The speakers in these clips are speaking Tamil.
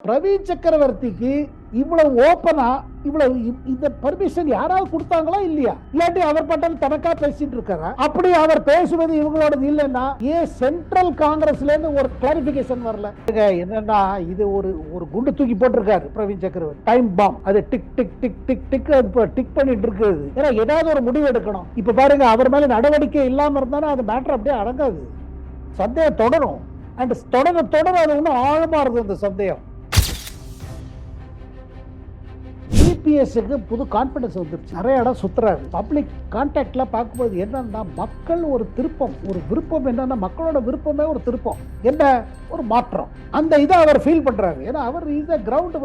பிரவீன் சக்கரவர்த்திக்கு இவ்வளவு ஓப்பனா இவ்வளவு இந்த பர்மிஷன் யாராவது கொடுத்தாங்களா இல்லையா? இல்லாட்டி அவர் பட்டம் தனக்கா பேசிட்டு இருக்காரா? அப்படி அவர் பேசுவது இவங்களோட இல்லைன்னா ஏன் சென்ட்ரல் காங்கிரஸ்ல இருந்து ஒரு கிளாரிபிகேஷன் வரல? என்னன்னா இது ஒரு குண்டு தூக்கி போட்டிருக்காரு பிரவீன் சக்கரவர்த்தி, டைம் பாம். அது tick tick tick tick tick tick பண்ணிட்டு இருக்குது. ஏன்னா ஏதாவது ஒரு முடிவு எடுக்கணும். இப்ப பாருங்க, அவர் மேல நடவடிக்கை இல்லாம இருந்தாலும் அது மேட்டர் அப்படியே அடங்காது, சந்தேகம் தொடரும். அண்ட் தொடர அது இன்னும் ஆழமா இருக்கு அந்த சந்தேகம். இபிஎஸ்க்கு புது கான்பிடன்ஸ் வந்துருச்சு, நிறைய இடம் சுத்துறாரு. பப்ளிக் கான்டாக்ட்ல பார்க்கும்போது என்னன்னா மக்கள் ஒரு திருப்பம், ஒரு விருப்பம். என்னன்னா மக்களோட விருப்பமே ஒரு திருப்பம், என்ன ஒரு மாற்றம். அந்த இதை அவர் ஃபீல் பண்றாரு. ஏன்னா அவர் இஸ் கிரவுண்ட்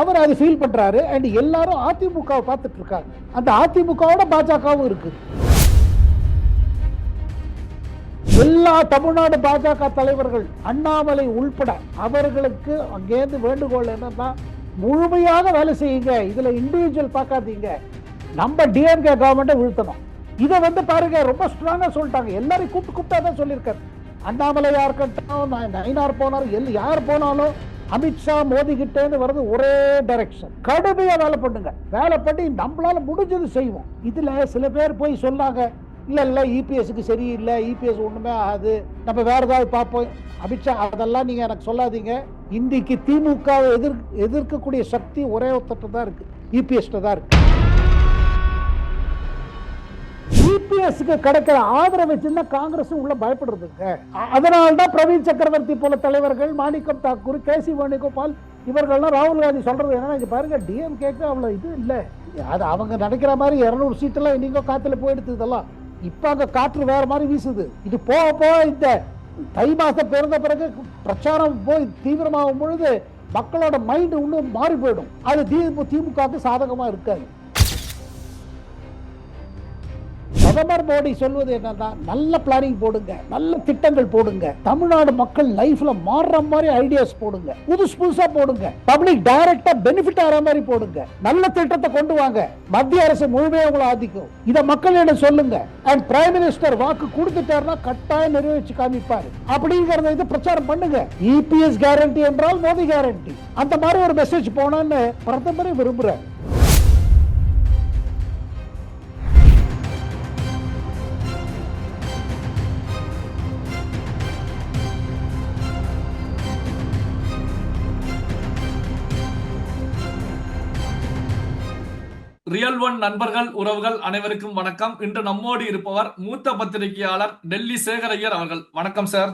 அவர் அதை ஃபீல் பண்றாரு. அண்ட் எல்லாரும் அதிமுகவை பார்த்துட்டு இருக்காங்க. அந்த அதிமுகவோட பாஜகவும் இருக்கு. எல்லா தமிழ்நாடு பாஜக தலைவர்கள் அண்ணாமலை உள்பட அவர்களுக்கு அங்கேருந்து வேண்டுகோள் என்னன்னா, முழுமையாக வேலை செய்யுங்க, இதுல இண்டிவிஜுவல் பார்க்காதீங்க, நம்ம டிஎம்கே கவர்மெண்ட்டை வீழ்த்தணும். இதை பாருங்க ரொம்ப ஸ்ட்ராங்கா சொல்லிட்டாங்க. எல்லாரும் கூப்பிட்டா தான் சொல்லியிருக்காரு. அண்ணாமலையா இருக்கட்டும், நயினார் போனாலும், யார் போனாலும் அமித்ஷா மோடி கிட்டே வருது ஒரே டைரக்ஷன், கடுமையா வேலை பண்ணுங்க, வேலை பண்ணி நம்மளால முடிஞ்சது செய்வோம். இதுல சில பேர் போய் சொன்னாங்க, இல்ல இபிஎஸ்க்கு சரியில்லை, இபிஎஸ் ஒண்ணுமே ஆகாது, நம்ம வேற ஏதாவது பார்ப்போம். அமித்ஷா அதெல்லாம் நீங்க எனக்கு சொல்லாதீங்க. இன்றைக்கு திமுகவை எதிர்க்கக்கூடிய சக்தி ஒரே ஒருத்தட்ட தான் இருக்கு, இபிஎஸ் தான் இருக்கு. இபிஎஸ்க்கு கிடைக்கிற ஆதரவு வச்சுன்னா காங்கிரஸ் உள்ள பயப்படுறதுங்க. அதனால்தான் பிரவீன் சக்கரவர்த்தி போல தலைவர்கள், மாணிக்கம் தாக்கூர், கேசி வேணுகோபால், இவர்கள்லாம் ராகுல் காந்தி சொல்றது என்னன்னா, இங்க பாருங்க டிஎம்கேக்கு அவ்வளவு இது இல்லை, அது அவங்க நினைக்கிற மாதிரி 200 சீட்டெல்லாம் இன்னைக்கும் காத்துல போயிடுது. இதெல்லாம் இப்ப அங்க காற்று வேற மாதிரி வீசுது. இது போக இந்த தை மாசம் பிறந்த பிறகு பிரச்சாரம் போய் தீவிரமாகும் பொழுது மக்களோட மைண்ட் இன்னும் மாறி போயிடும். அது திமுகவுக்கு சாதகமா இருக்காது. பிரதமர் மோடி சொல்வது என்னன்னா, நல்ல பிளானிங் போடுங்க, நல்ல திட்டங்கள் போடுங்க, தமிழ்நாடு மக்கள் லைஃப்ல மாறுற மாதிரி ஐடியாஸ் போடுங்க, புதுசா போடுங்க, பப்ளிக் டைரக்டா பெனிஃபிட் ஆகிற மாதிரி போடுங்க, நல்ல திட்டத்தை கொண்டு வாங்க, மத்திய அரசு முழுமையாக உங்களை ஆதிக்கும், இதை மக்களிடம் சொல்லுங்க. அண்ட் பிரைம் மினிஸ்டர் வாக்கு கொடுத்துட்டாருன்னா கட்டாயம் நிறைவேற்றி காமிப்பாரு அப்படிங்கறத இது பிரச்சாரம் பண்ணுங்க. இபிஎஸ் கேரண்டி என்றால் மோடி கேரண்டி, அந்த மாதிரி ஒரு மெசேஜ் போனான்னு பிரதமரே விரும்புறாரு. ரியல் ஒன் நண்பர்கள், உறவுகள் அனைவருக்கும் வணக்கம். இன்று நம்மோடு இருப்பவர் மூத்த பத்திரிகையாளர் டெல்லி சேகரையர் அவர்கள். வணக்கம் சார்.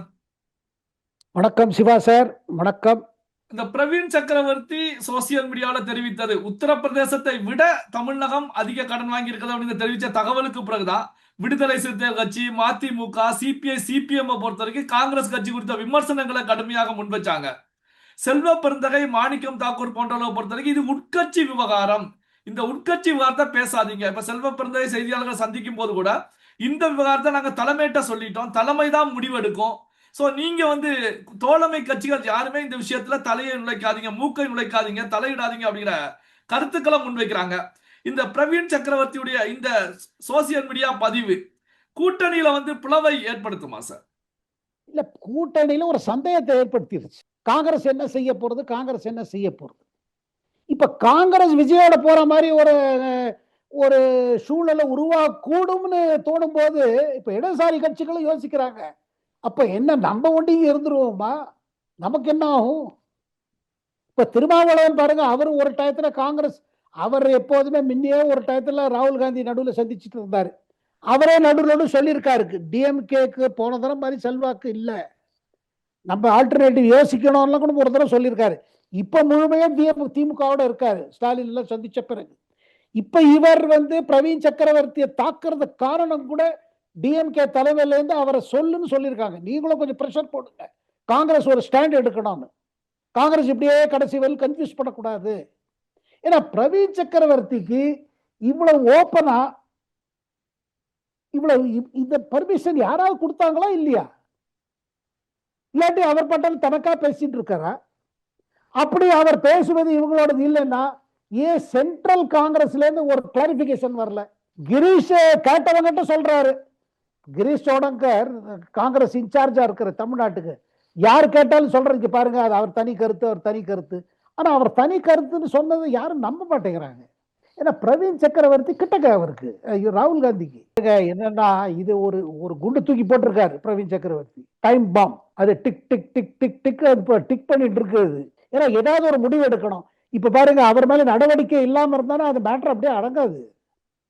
வணக்கம் சிவா சார், வணக்கம். இந்த பிரவீன் சக்கரவர்த்தி சோசியல் மீடியாவில் தெரிவித்தது, உத்தரப்பிரதேசத்தை விட தமிழகம் அதிக கடன் வாங்கி இருக்கிறது அப்படின்னு தெரிவித்த தகவலுக்கு பிறகுதான் விடுதலை சிறுத்தைகள் கட்சி, மதிமுக, சிபிஐ, சிபிஎம் பொறுத்த வரைக்கும் காங்கிரஸ் கட்சி குறித்த விமர்சனங்களை கடுமையாக முன்வச்சாங்க. செல்வ பெருந்தகை, மாணிக்கம் தாக்கூர் போன்றவர்களை பொறுத்த வரைக்கும் இது உட்கட்சி விவகாரம், இந்த உட்கட்சி விவகாரத்தை பேசாதீங்க. இப்ப செல்வ பெருந்தகை செய்தியாளர்கள் சந்திக்கும் போது கூட இந்த விவகாரத்தை நாங்க தலைமையிட்ட சொல்லிட்டோம், தலைமைதான் முடிவெடுக்கும். சோ நீங்க தோழமை கட்சிகள் யாருமே இந்த விஷயத்துல தலையை நுழைக்காதீங்க, மூக்கை நுழைக்காதீங்க, தலையிடாதீங்க அப்படிங்கிற கருத்துக்களை முன்வைக்கிறாங்க. இந்த பிரவீன் சக்கரவர்த்தியுடைய இந்த சோசியல் மீடியா பதிவு கூட்டணியில பிளவை ஏற்படுத்துமா சார்? இல்ல, கூட்டணியில ஒரு சந்தேகத்தை ஏற்படுத்திடுச்சு. காங்கிரஸ் என்ன செய்ய போறது, காங்கிரஸ் என்ன செய்ய போறது. இப்ப காங்கிரஸ் விஜயோட போற மாதிரி ஒரு சூழ்நிலை உருவாக்கூடும்னு தோணும் போது இப்ப இடதுசாரி கட்சிகளும் யோசிக்கிறாங்க, அப்ப என்ன நம்ம ஒண்டிங்க இருந்துருவோமா, நமக்கு என்ன ஆகும். இப்ப திருமாவளவன் பாருங்க, அவரு ஒரு டயத்துல காங்கிரஸ், அவர் எப்போதுமே முன்னே ஒரு டயத்துல ராகுல் காந்தி நடுவில் சந்திச்சுட்டு இருந்தாரு. அவரே நடுவில் சொல்லியிருக்காரு, டிஎம்கேக்கு போன தரம் மாதிரி செல்வாக்கு இல்ல, நம்ம ஆல்டர்னேட்டிவ் யோசிக்கணும்லாம் கூட ஒரு தடவை சொல்லியிருக்காரு. இப்ப முழுமையா திமுகவோட இருக்காரு, ஸ்டாலின் எல்லாம் சந்திச்ச பிறகு. இப்ப இவர் பிரவீன் சக்கரவர்த்தியை தாக்குறது காரணம் கூட டிஎம்கே தலைமையில இருந்து அவரை சொல்லுன்னு சொல்லியிருக்காங்க, நீங்களும் கொஞ்சம் பிரஷர் போடுங்க, காங்கிரஸ் ஒரு ஸ்டாண்ட் எடுக்கணும்னு. காங்கிரஸ் இப்படியே கடைசி வரையில் கன்ஃபியூஸ் பண்ணக்கூடாது. ஏன்னா பிரவீன் சக்கரவர்த்திக்கு இவ்வளவு ஓப்பனா இவ்வளவு இந்த பர்மிஷன் யாராவது கொடுத்தாங்களா இல்லையா? இல்லாட்டி அவர் பட்டம் தனக்கா பேசிட்டு இருக்காரா? அப்படி அவர் பேசுவது இவங்களோட இல்லைன்னா ஏன் சென்ட்ரல் காங்கிரஸ்ல இருந்து ஒரு கிளாரிபிகேஷன் வரல? கிரீஷ் கேட்டவங்கிட்ட சொல்றாரு, கிரீஷ் சோடங்கர் காங்கிரஸ் இன்சார்ஜா இருக்கிற தமிழ்நாட்டுக்கு, யார் கேட்டாலும் சொல்றதுக்கு பாருங்க அது அவர் தனி கருத்து, அவர் தனி கருத்து. ஆனா அவர் தனி கருத்துன்னு சொன்னது யாரும் நம்ப மாட்டேங்கிறாங்க. ஏன்னா பிரவீன் சக்கரவர்த்தி கிட்டக்க அவருக்கு ராகுல் காந்திக்கு என்னன்னா இது ஒரு ஒரு குண்டு தூக்கி போட்டிருக்காரு பிரவீன் சக்கரவர்த்தி, டைம் பாம். அது tick tick tick tick tick tick பண்ணிட்டு இருக்குது. ஏன்னா ஏதாவது ஒரு முடிவு எடுக்கணும். இப்ப பாருங்க அவர் மேல நடவடிக்கை இல்லாம இருந்தாலும் அது மேட்டர் அப்படியே அடங்காது,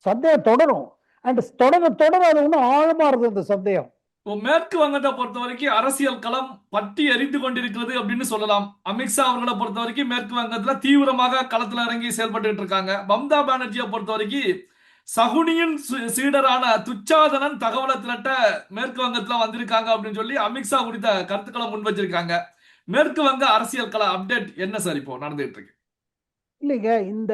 சந்தேகம் தொடரும். அண்ட் தொடர தொடர அது இன்னும் ஆழமா இருக்கு அந்த சந்தேகம். மேற்கு வங்கத்தை பொறுத்த வரைக்கும் அரசியல் களம் பற்றி எரிந்து கொண்டிருக்கிறது அப்படின்னு சொல்லலாம். அமித்ஷா அவர்களை பொறுத்த வரைக்கும் மேற்கு வங்கத்துல தீவிரமாக களத்துல இறங்கி செயல்பட்டு இருக்காங்க. மம்தா பானர்ஜியை பொறுத்த வரைக்கும் சகுனியின் சீடரான துச்சாதனன் தகவலை திரட்ட மேற்கு வங்கத்துல வந்திருக்காங்க அப்படின்னு சொல்லி அமித்ஷா குறித்த கருத்துக்களை முன் வச்சிருக்காங்க. மேற்கு வங்க அரசியல் கள அப்டேட் என்ன சார் இப்போ நடந்துட்டு இருக்கு? இல்லைங்க, இந்த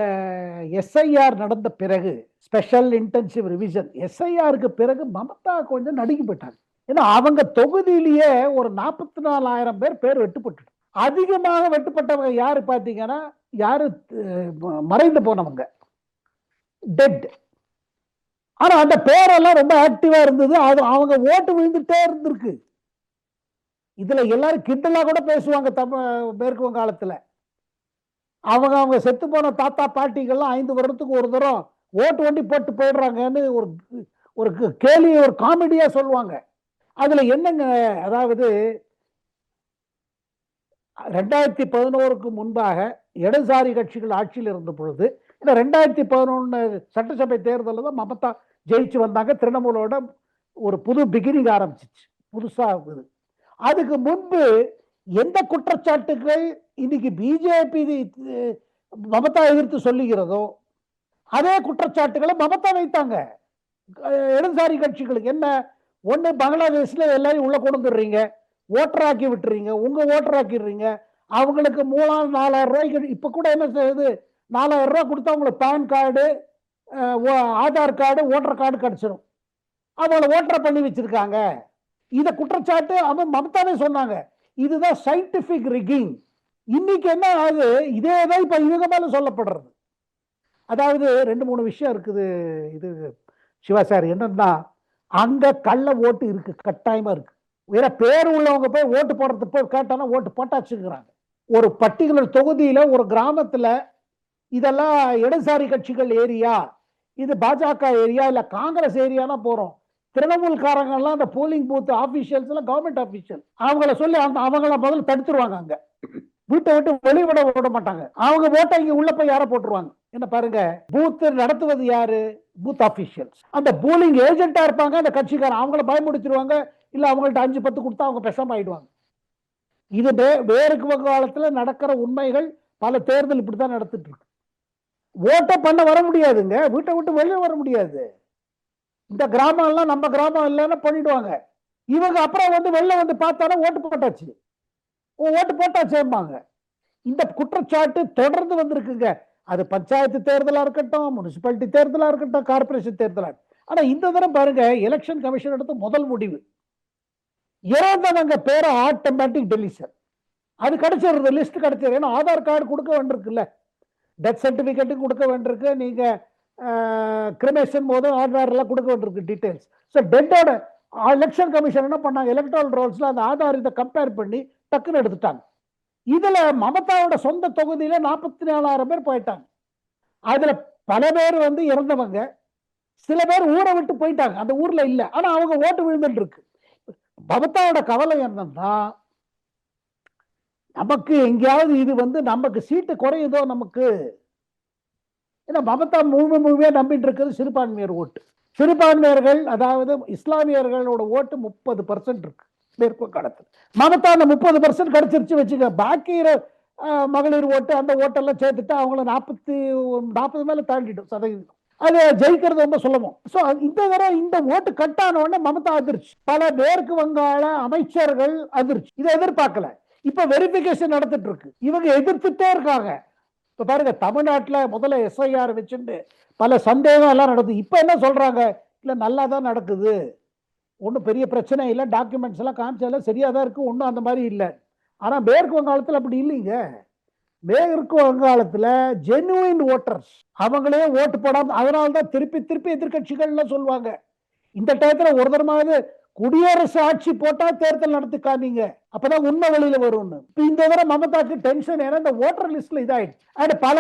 எஸ்ஐஆர் நடந்த பிறகு, ஸ்பெஷல் இன்டென்சிவ் ரிவிஷன் எஸ்ஐஆருக்கு பிறகு மமதா கொஞ்சம் நடுங்கி போயிட்டாங்க. ஏன்னா அவங்க தொகுதியிலேயே ஒரு 44,000 பேர் வெட்டுப்பட்டு, அதிகமாக வெட்டுப்பட்டவங்க யாரு பாத்தீங்கன்னா யாரு மறைந்து போனவங்க, டெட். ஆனா அந்த பேரெல்லாம் ரொம்ப ஆக்டிவா இருந்தது. அது அவங்க ஓட்டு விழுந்துட்டே இருந்திருக்கு. இதுல எல்லாரும் கிண்டலா கூட பேசுவாங்க மேற்கு வங்காளத்துல. அவங்க செத்து போன தாத்தா பாட்டிகள்லாம் 5 வருடத்துக்கு ஒரு தரம் ஓட்டு வண்டி போட்டு போயிடுறாங்கன்னு ஒரு ஒரு கேலி, ஒரு காமெடியா சொல்லுவாங்க. அதுல என்னங்க, அதாவது 2011க்கு முன்பாக இடதுசாரி கட்சிகள் ஆட்சியில் இருந்த பொழுது, இந்த 2011 சட்டசபை தேர்தலில் தான் மமதா ஜெயிச்சு வந்தாங்க. திரிணாமுலோட ஒரு புது பிகினிங் ஆரம்பிச்சிச்சு, புதுசா. அதுக்கு முன்பு எந்த குற்றச்சாட்டுகள் இன்னைக்கு பிஜேபி மமதா எதிர்த்து சொல்லுகிறதோ அதே குற்றச்சாட்டுகளை மமதா வைத்தாங்க இடதுசாரி கட்சிகளுக்கு. என்ன, ஒண்ணு பங்களாதேஷ்ல எல்லாரும் உள்ள கொண்டு வந்துடுறீங்க, ஓட்டராக்கி விட்டுறீங்க, உங்க ஓட்டராக்கிடுறீங்க, அவங்களுக்கு 4,000 ரூபாய்க்கு இப்ப கூட என்ன செய்யுது, 4,000 ரூபாய் கொடுத்தா உங்களுக்கு PAN card, Aadhaar card, voter card கிடைச்சிடும். அவங்கள ஓட்டரை பண்ணி வச்சிருக்காங்க. இத குற்றச்சாட்டு அவன் மமதாவே சொன்னாங்க. இதுதான் சயின்டிபிக் ரிகிங். இன்னைக்கு என்ன ஆகுது, இதேதான் இப்ப இவங்க மேல சொல்லப்படுறது. அதாவது 2-3 விஷயம் இருக்குது. இது சிவா சார், என்னன்னா அங்க கள்ள ஓட்டு இருக்கு, கட்டாயமா இருக்கு. வேற பேர் உள்ளவங்க போய் ஓட்டு போடுறது போய் கேட்டானா ஓட்டு போட்டாச்சுங்கிறாங்க. ஒரு பர்டிகுலர் தொகுதியில ஒரு கிராமத்துல இதெல்லாம் இடதுசாரி கட்சிகள் ஏரியா, இது பாஜக ஏரியா இல்ல காங்கிரஸ் ஏரியானா போறோம். திரிணாமுல்காரங்க எல்லாம் அந்த போலிங் பூத் ஆபீஷியல்ஸ் எல்லாம் கவர்மெண்ட் ஆபீஷியல், அவங்கள சொல்லி அவங்கள முதல்ல தடுத்துருவாங்க. அங்க வீட்டை விட்டு வெளிவிட விட மாட்டாங்க. அவங்க ஓட்டை இங்க உள்ள போய் யார போட்டுருவாங்க. என்ன பாருங்க, பூத் நடத்துவது யாரு, பூத் ஆபீஷியல்ஸ். அந்த போலிங் ஏஜென்டா இருப்பாங்க அந்த கட்சிக்காரன், அவங்கள பயமுடுத்திடுவாங்க. இல்ல அவங்கள்ட்ட 5-10 கொடுத்தா அவங்க பெசாம ஆயிடுவாங்க. இது வேருக்கு வங்காளத்துல நடக்கிற உண்மைகள். பல தேர்தல் இப்படித்தான் நடத்திட்டு இருக்கு. ஓட்டை பண்ண வர முடியாதுங்க, வீட்டை விட்டு வெளியே வர முடியாது. இந்த கிராமம் எல்லாம் நம்ம கிராமம் இல்லைன்னு பண்ணிடுவாங்க. இவங்க அப்புறம் வந்து வெளில வந்து பார்த்தாலும் ஓட்டு போட்டாச்சு, ஓட்டு போட்டாச்சேம்பாங்க. இந்த குற்றச்சாட்டு தொடர்ந்து வந்திருக்குங்க. அது பஞ்சாயத்து தேர்தலா இருக்கட்டும், முனிசிபாலிட்டி தேர்தலா இருக்கட்டும், கார்பரேஷன் தேர்தலா. ஆனா இந்த தரம் பாருங்க, எலெக்ஷன் கமிஷன் எடுத்த முதல் முடிவு, இறந்தவங்க பேரை ஆட்டோமேட்டிக் டெலிஷன். அது கிடைச்சிருது, லிஸ்ட் கிடைச்சிரு. ஏன்னா ஆதார் கார்டு கொடுக்க வேண்டியிருக்குல்ல, டெத் சர்டிபிகேட் கொடுக்க வேண்டியிருக்கு, நீங்க கிரிமேஷன் போது ஆதார் எல்லாம் கொடுக்க வேண்டியிருக்கு டீடைல்ஸ். ஸோ டெட்டோட எலெக்ஷன் கமிஷன் என்ன பண்ணாங்க, எலக்ட்ரல் ரோல்ஸ்ல அந்த ஆதார் இதை கம்பேர் பண்ணி டக்குன்னு எடுத்துட்டாங்க. இதுல மமதாவோட சொந்த தொகுதியில 44,000 பேர் போயிட்டாங்க. அதுல பல பேர் வந்து இறந்தவங்க, சில பேர் ஊரை விட்டு போயிட்டாங்க, அந்த ஊர்ல இல்ல, ஆனா அவங்க ஓட்டு விழுந்துட்டு இருக்கு. மமதாவோட கவலை என்னன்னா, நமக்கு எங்கேயாவது இது வந்து நமக்கு சீட்டு குறையுதோ நமக்கு. ஏன்னா மமதா முழுமையா நம்பிட்டு இருக்கிறது சிறுபான்மையர் ஓட்டு. சிறுபான்மையர்கள், அதாவது இஸ்லாமியர்களோட ஓட்டு 30% இருக்கு மேற்கு காலத்தில். மமதா அந்த 30% கிடைச்சிருச்சு வச்சுக்க. பாக்கி மகளிர் ஓட்டு, அந்த ஓட்டெல்லாம் சேர்த்துட்டு அவங்கள 40 மேல தாண்டிடும் சதவீதம். அது ஜெயிக்கிறது ரொம்ப சுலபம். சோ இந்த தடவை இந்த ஓட்டு கட்டான உடனே மமதா அதிர்ச்சி, பல மேற்கு வங்காள அமைச்சர்கள் அதிர்ச்சி. இதை எதிர்பார்க்கல. இப்ப வெரிபிகேஷன் நடத்திட்டு இருக்கு, இவங்க எதிர்த்துட்டே இருக்காங்க. இப்ப பாருங்க, தமிழ்நாட்டுல முதல்ல எஸ்ஐஆர் வச்சுட்டு பல சந்தேகம் எல்லாம் நடக்குது. இப்ப என்ன சொல்றாங்க, இல்ல நல்லா தான் நடக்குது, ஒன்றும் பெரிய பிரச்சனை இல்லை, டாக்குமெண்ட்ஸ் எல்லாம் காமிச்சாலும் சரியா தான் இருக்கு, ஒன்றும் அந்த மாதிரி இல்லை. ஆனா மேற்கு வங்காளத்தில் அப்படி இல்லைங்க. மேற்கு வங்காளத்துல ஜெனுவின் ஓட்டர்ஸ் அவங்களே ஓட்டு போடாம, அதனால்தான் திருப்பி திருப்பி எதிர்கட்சிகள் சொல்லுவாங்க, இந்த டயத்துல ஒரு தரமாவது குடியரசு ஆட்சி போட்டா தேர்தல் நடத்தி காமிங்க அப்பதான் உண்மை வெளியில வரும்னு. இப்ப இந்த தடவை மமதாக்கு டென்ஷன், ஏன்னா இந்த ஓட்டர் லிஸ்ட்ல இதாயிடுச்சு. அண்ட் பல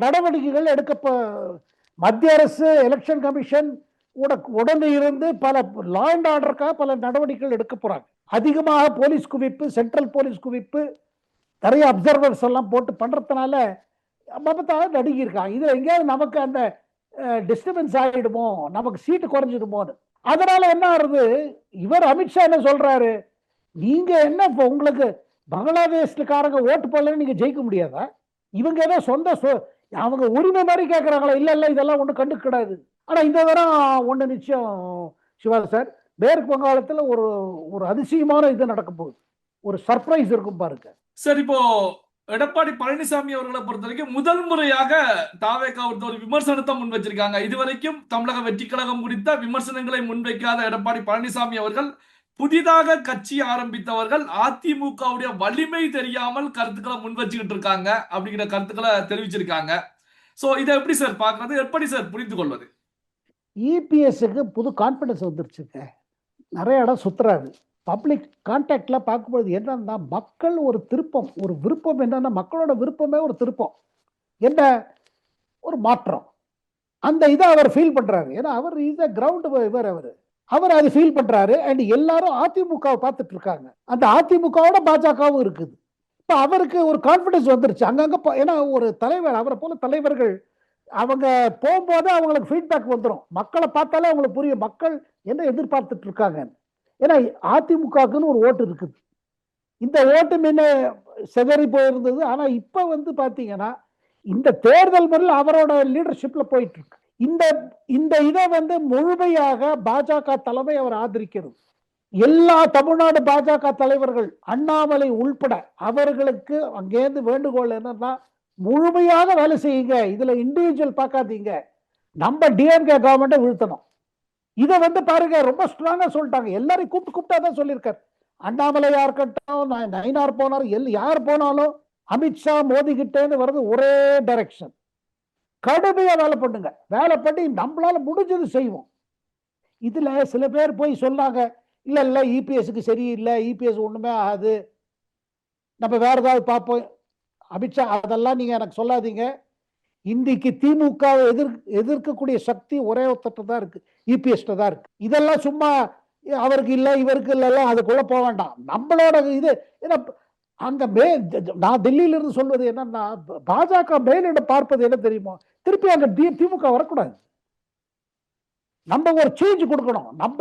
நடவடிக்கைகள் மத்திய அரசு எலெக்ஷன் கமிஷன் உடனே இருந்து பல லா அண்ட் ஆர்டருக்காக பல நடவடிக்கைகள் எடுக்க போறாங்க. அதிகமாக போலீஸ் குவிப்பு, சென்ட்ரல் போலீஸ் குவிப்பு, நிறைய அப்சர்வர்ஸ் எல்லாம் போட்டு பண்றதுனால மமதா நடுங்கி இருக்காங்க. இதுல எங்கேயாவது நமக்கு அந்த டிஸ்டர்பன்ஸ் ஆகிடுமோ, நமக்கு சீட்டு குறைஞ்சிடுமோன்னு. அதனால என்ன ஆகுது, இவர் அமித்ஷா என்ன சொல்றாரு, நீங்க என்ன இப்போ உங்களுக்கு பங்களாதேஷ்காரங்க ஓட்டு போடலன்னு நீங்க ஜெயிக்க முடியாதா? இவங்க ஏதோ அவங்க உரிமை மாதிரி கேட்கறாங்களா? இல்ல இல்ல, இதெல்லாம் ஒண்ணு கண்டுக்கூடாது. ஆனா இந்த தரம் ஒண்ணு நிச்சயம் சிவா சார், மேற்கு வங்காளத்துல ஒரு ஒரு அதிசயமான இது நடக்க போகுது. ஒரு சர்ப்ரைஸ் இருக்கும் பாருங்க. சார், இப்போ எடப்பாடி பழனிசாமி அவர்களை பொறுத்த வரைக்கும் முதல் முறையாக தாவேகா ஒரு விமர்சனத்தை முன் வச்சிருக்காங்க. இதுவரைக்கும் தமிழக வெற்றி கழகம் குறித்த விமர்சனங்களை முன்வைக்காத எடப்பாடி பழனிசாமி அவர்கள் புதிதாக கட்சி ஆரம்பித்தவர்கள் அதிமுகவுடைய வலிமை தெரியாமல் கருத்துக்களை முன் வச்சுக்கிட்டு இருக்காங்க அப்படிங்கிற கருத்துக்களை தெரிவிச்சிருக்காங்க. சோ இதை எப்படி சார் பாக்குறது, எப்படி சார் புரிந்து கொள்வது? இபிஎஸ்க்கு புது கான்பிடன்ஸ் வந்துருச்சுங்க. நிறைய இடம் சுத்துறாரு. பப்ளிக் கான்டாக்ட்ல பார்க்கும்போது என்னன்னா, மக்கள் ஒரு திருப்பம், ஒரு விருப்பம், என்னன்னா மக்களோட விருப்பமே ஒரு திருப்பம், என்ன ஒரு மாற்றம். அந்த இதை அவர் ஃபீல் பண்றாரு. ஏன்னா அவர் இஸ் கிரவுண்ட் இவர், அவர் அதை ஃபீல் பண்றாரு. அண்ட் எல்லாரும் அதிமுகவை பார்த்துட்டு இருக்காங்க. அந்த அதிமுகவோட பாஜகவும் இருக்குது. இப்ப அவருக்கு ஒரு கான்பிடன்ஸ் வந்துருச்சு அங்கங்க. ஏன்னா ஒரு தலைவர், அவரை போல தலைவர்கள் அவங்க போகும்போது அவங்களுக்கு ஃபீட்பேக் வந்துடும். மக்களை பார்த்தாலே அவங்களுக்கு புரியும் மக்கள் என்ன எதிர்பார்த்துட்டு இருக்காங்க. ஏன்னா அதிமுகக்குன்னு ஒரு ஓட்டு இருக்குது. இந்த ஓட்டு முன்ன செதறி போயிருந்தது. ஆனா இப்ப பாத்தீங்கன்னா இந்த தேர்தல் முறையில் அவரோட லீடர்ஷிப்ல போயிட்டு இருக்கு. இந்த இதை முழுமையாக பாஜக தலைமை அவர் ஆதரிக்கிறது. எல்லா தமிழ்நாடு பாஜக தலைவர்கள், அண்ணாமலை உள்பட, அவர்களுக்கு அங்கேருந்து வேண்டுகோள் என்னன்னா, முழுமையாக வேலை செய்யுங்க. இதுல இண்டிவிஜுவல் பார்க்காதீங்க. நம்ம டிஎம்கே கவர்மெண்ட்டை வீழ்த்தணும். இதை பாருங்க, ரொம்ப ஸ்ட்ராங்கா சொல்லிட்டாங்க. எல்லாரையும் கூப்பிட்டாதான் சொல்லியிருக்காரு. அண்ணாமலையா இருக்கட்டும், நயினார் போனார், யார் போனாலும் அமித்ஷா மோடி கிட்டேன்னு வருது ஒரே டைரக்ஷன். கடுமையா வேலை பண்ணுங்க, வேலை பண்ணி நம்மளால முடிஞ்சது செய்வோம். இதுல சில பேர் போய் சொன்னாங்க, இல்ல இல்ல இபிஎஸ்க்கு சரியில்லை, இபிஎஸ் ஒண்ணுமே ஆகாது, நம்ம வேற ஏதாவது பார்ப்போம். அமித்ஷா அதெல்லாம் நீங்க எனக்கு சொல்லாதீங்க. இன்றைக்கு திமுக எதிர்க்கக்கூடிய சக்தி ஒரே ஒருத்தர் தான் இருக்கு, இபிஎஸ் தான் இருக்கு. இதெல்லாம் சும்மா அவருக்கு இல்ல இவருக்கு இல்ல, அதுக்குள்ள போக வேண்டாம். நம்மளோட இது அங்க நான் டெல்லியில இருந்து சொல்வது என்னன்னா, பாஜக மேலிடம் பார்ப்பது என்ன தெரியுமோ, திருப்பி அங்க திமுக வரக்கூடாது. நம்ம ஒரு சேஞ்ச் கொடுக்கணும். நம்ம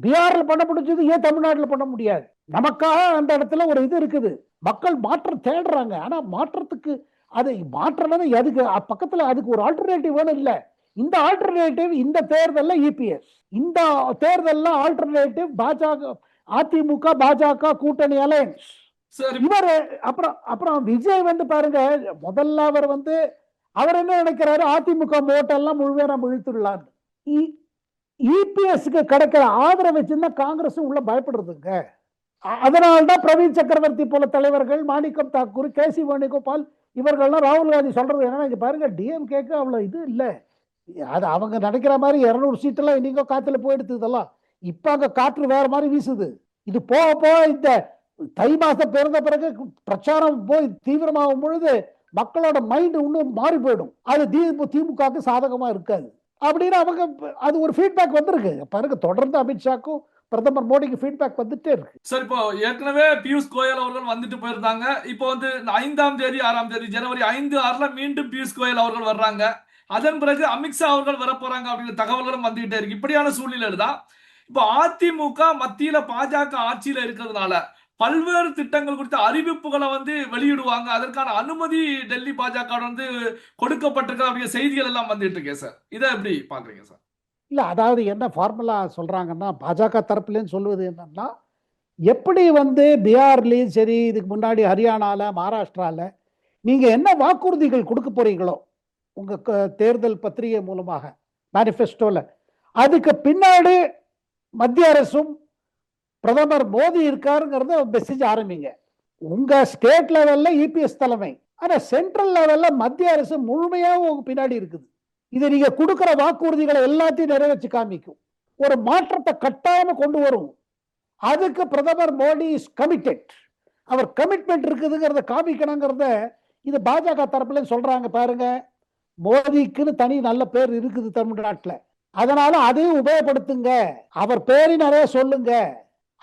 பீகார்ல பண்ண முடிஞ்சது ஏன் தமிழ்நாட்டுல பண்ண முடியாது? நமக்காக அந்த இடத்துல ஒரு இது இருக்குது. மக்கள் மாற்றம் தேடுறாங்க. ஆனா மாற்றத்துக்கு அது மாற்றம் எதுக்கு பக்கத்துல அதுக்கு ஒரு ஆல்டர்னேட்டிவ் வேணும். இல்ல, இந்த ஆல்டர்னேட்டிவ் இந்த தேர்தல்ல இபிஎஸ், இந்த தேர்தல்ல ஆல்டர்னேட்டிவ் பாஜக, அதிமுக பாஜக கூட்டணி அலையன்ஸ். இவர் அப்புறம் விஜய் பாருங்க, முதல்ல அவர் என்ன நினைக்கிறாரு, அதிமுக ஓட்டெல்லாம் முழுமையா நம்ம இழுத்துடலாம். இபிஎஸ்க்கு கிடைக்கிற ஆதரவு வச்சுன்னா காங்கிரஸ் உள்ள பயப்படுறதுங்க. அதனால்தான் பிரவீன் சக்கரவர்த்தி போல தலைவர்கள், மாணிக்கம் தாக்கூர், கேசி வேணுகோபால், இவர்கள்லாம் ராகுல் காந்தி சொல்றது என்னன்னா, இங்க பாருங்க டிஎம்கேக்கு அவ்வளவு இது இல்ல, அது அவங்க நினைக்கிற மாதிரி 200 சீட்டெல்லாம் இன்னைக்கோ காத்துல போயிடுது. இதெல்லாம் இப்ப அங்க காற்று வேற மாதிரி வீசுது. இது போக போக இந்த தை மாசம் பிறந்த பிறகு பிரச்சாரம் போய் தீவிரமாகும் பொழுது மக்களோட மைண்ட் இன்னும் மாறி போயிடும். அது திமுகவுக்கு சாதகமா இருக்காது அப்படின்னு அவங்க அது ஒரு ஃபீட்பேக் வந்திருக்கு. பாருங்க, தொடர்ந்து அமித்ஷாக்கும் பிரதமர் மோடிக்கு ஃபீட்பேக் வந்துட்டே இருக்கு. சார், இப்போ ஏற்கனவே பியூஷ் கோயல் அவர்கள் வந்துட்டு போயிருந்தாங்க. இப்போ 5ஆம் தேதி 6ஆம் தேதி ஜனவரி 5, 6ல மீண்டும் பியூஷ் கோயல் அவர்கள் வர்றாங்க. அதன் பிறகு அமித்ஷா அவர்கள் வர போறாங்க அப்படிங்கிற தகவல்களும் வந்துகிட்டே இருக்கு. இப்படியான சூழ்நிலையில தான் இப்போ அதிமுக மத்தியில பாஜக ஆட்சியில இருக்கிறதுனால பல்வேறு திட்டங்கள் குறித்த அறிவிப்புகளை வெளியிடுவாங்க. அதற்கான அனுமதி டெல்லி பாஜக கொடுக்கப்பட்டிருக்க அப்படிங்கிற செய்திகள் எல்லாம் வந்துட்டு இருக்கேன் சார். இதை எப்படி பாக்குறீங்க சார்? இல்ல, அதாவது என்ன ஃபார்முலா சொல்றாங்கன்னா, பாஜக தரப்புலன்னு சொல்வது என்னன்னா, எப்படி பீகார்லயும் சரி, இதுக்கு முன்னாடி ஹரியானால, மகாராஷ்டிரால நீங்க என்ன வாக்குறுதிகள் கொடுக்க போறீங்களோ உங்க தேர்தல் பத்திரிகை மூலமாக, மேனிஃபெஸ்டோல, அதுக்கு பின்னாடி மத்திய அரசும் பிரதமர் மோடி இருக்காருங்கிறத மெசேஜ் ஆரம்பிங்க. உங்க ஸ்டேட் லெவல்ல இபிஎஸ் தலைமை, ஆனா சென்ட்ரல் லெவல்ல மத்திய அரசு முழுமையாக உங்க பின்னாடி இருக்குது. இதை நீங்க கொடுக்கிற வாக்குறுதிகளை எல்லாத்தையும் நிறைவேற்றி காமிக்கும். ஒரு மாற்றத்தை கட்டாயம் கொண்டு வரும். அதுக்கு பிரதமர் மோடி இஸ் கமிட்டட். அவர் கமிட்மெண்ட் இருக்குதுங்கிறத காமிக்கணுங்கிறத இது பாஜக தரப்புல சொல்றாங்க. பாருங்க, மோடிக்குன்னு தனி நல்ல பேர் இருக்குது தமிழ்நாட்டுல, அதனால அதையும் உபயோகப்படுத்துங்க, அவர் பேரை நிறைய சொல்லுங்க.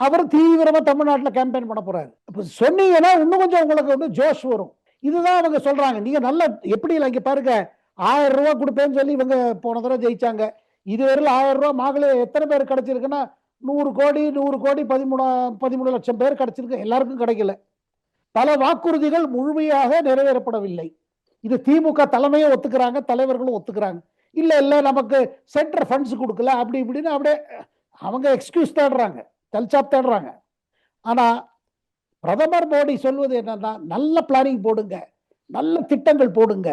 அவர் தீவிரமா தமிழ்நாட்டுல கேம்பெயின் பண்ண போறாரு. இப்ப சொன்னீங்கன்னா இன்னும் கொஞ்சம் உங்களுக்கு வந்து ஜோஷ் வரும். இதுதான் அவங்க சொல்றாங்க. நீங்க நல்ல எப்படி இல்லை, இங்க பாருங்க, 1000 ரூபாய் கொடுப்பேன்னு சொல்லி இவங்க போன தடவை ஜெயிச்சாங்க. இதுவரையில் 1000 ரூபாய் மகளே எத்தனை பேர் கிடைச்சிருக்குன்னா 100 கோடி 13 லட்சம் பேர் கிடைச்சிருக்கு. எல்லாருக்கும் கிடைக்கல. பல வாக்குறுதிகள் முழுமையாக நிறைவேறப்படவில்லை. இது திமுக தலைமையும் ஒத்துக்கிறாங்க, தலைவர்களும் ஒத்துக்கிறாங்க. இல்ல இல்ல நமக்கு சென்ட்ரல் ஃபண்ட்ஸ் கொடுக்கல அப்படி இப்படின்னு அப்படியே அவங்க எக்ஸ்கியூஸ் தேடுறாங்க, தல்சாப் தேடுறாங்க. ஆனா பிரதமர் மோடி சொல்வது என்னன்னா, நல்ல பிளானிங் போடுங்க, நல்ல திட்டங்கள் போடுங்க,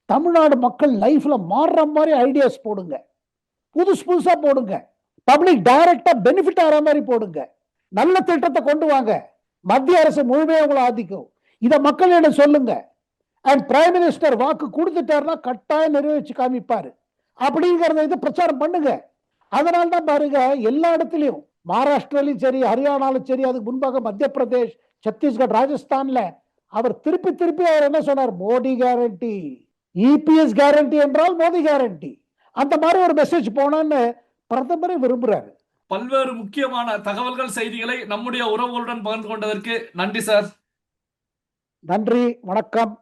தமிழ்நாடு மக்கள் லைஃப்ல மாறுற மாதிரி ஐடியாஸ் போடுங்க, புதுசு புதுசா போடுங்க, பப்ளிக் டைரக்டா பெனிஃபிட் ஆகிற மாதிரி போடுங்க, நல்ல திட்டத்தை கொண்டு வாங்க, மத்திய அரசு முழுமையாக உங்களை ஆதிக்கும், இதை மக்களிடம் சொல்லுங்க. அண்ட் பிரைம் மினிஸ்டர் வாக்கு கொடுத்துட்டாருன்னா கட்டாயம் நிறைவேற்றி காமிப்பாரு அப்படிங்கறத இது பிரச்சாரம் பண்ணுங்க. அதனால தான் பாருங்க, எல்லா இடத்துலயும் மகாராஷ்டிராலையும் சரி, ஹரியானாலும் சரி, அதுக்கு முன்பாக மத்திய பிரதேஷ், சத்தீஸ்கர், ராஜஸ்தான்ல அவர் திருப்பி திருப்பி அவர் என்ன சொன்னார், மோடி கேரண்டி, இபிஎஸ் கேரண்டி என்றால் மோடி கேரண்டி, அந்த மாதிரி ஒரு மெசேஜ் போனான்னு பிரதமரே விரும்புறாரு. பல்வேறு முக்கியமான தகவல்கள், செய்திகளை நம்முடைய உறவுகளுடன் பகிர்ந்து கொண்டதற்கு நன்றி சார். நன்றி, வணக்கம்.